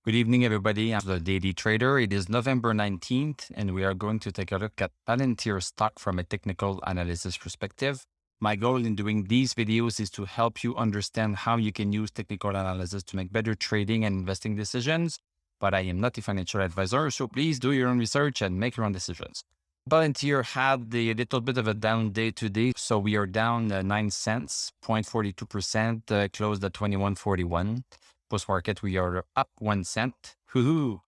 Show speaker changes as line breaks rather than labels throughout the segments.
Good evening, everybody. I'm the Daily Trader. It is November 19th, and we are going to take a look at Palantir stock from a technical analysis perspective. My goal in doing these videos is to help you understand how you can use technical analysis to make better trading and investing decisions. But I am not a financial advisor, so please do your own research and make your own decisions. Palantir had a little bit of a down day today, so we are down 9 cents, 0.42%, closed at 21.41. Post-market, we are up 1 cent. Hoo-hoo.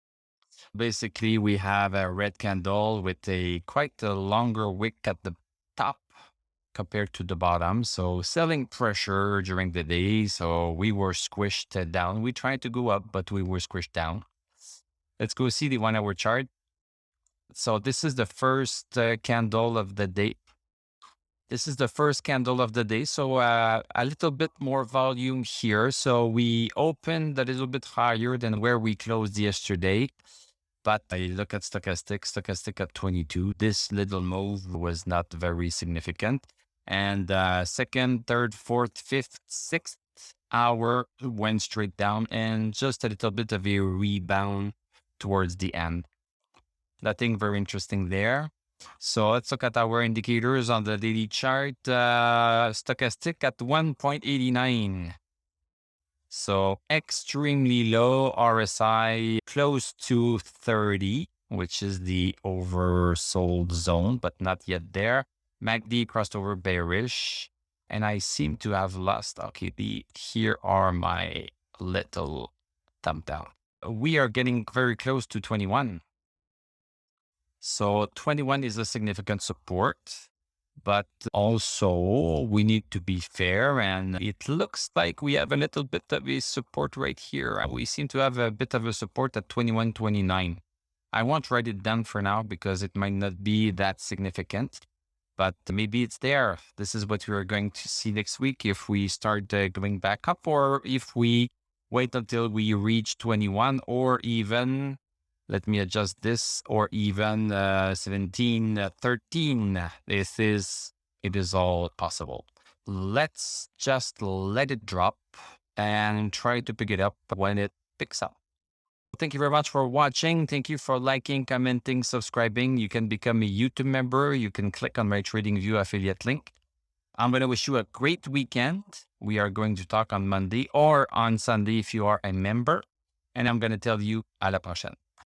Basically, we have a red candle with quite a longer wick at the top compared to the bottom. So selling pressure during the day. So we were squished down. We tried to go up, but we were squished down. Let's go see the 1 hour chart. So this is the first candle of the day. This is the first candle of the day. So a little bit more volume here. So we opened a little bit higher than where we closed yesterday. But I look at stochastic at 22. This little move was not very significant. And second, third, fourth, fifth, sixth hour went straight down and just a little bit of a rebound towards the end. Nothing very interesting there. So let's look at our indicators on the daily chart. Stochastic at 1.89. So extremely low. RSI close to 30, which is the oversold zone, but not yet there. MACD crossed over bearish. And I seem to have lost. Okay, here are my little thumb down. We are getting very close to 21. So 21 is a significant support, but also we need to be fair. And it looks like we have a little bit of a support right here. We seem to have a bit of a support at 21.29. I won't write it down for now because it might not be that significant, but maybe it's there. This is what we are going to see next week if we start going back up, or if we wait until we reach 21, or even, let me adjust this, or even 17, 13. It is all possible. Let's just let it drop and try to pick it up when it picks up. Thank you very much for watching. Thank you for liking, commenting, subscribing. You can become a YouTube member. You can click on my TradingView affiliate link. I'm going to wish you a great weekend. We are going to talk on Monday or on Sunday if you are a member. And I'm going to tell you à la prochaine.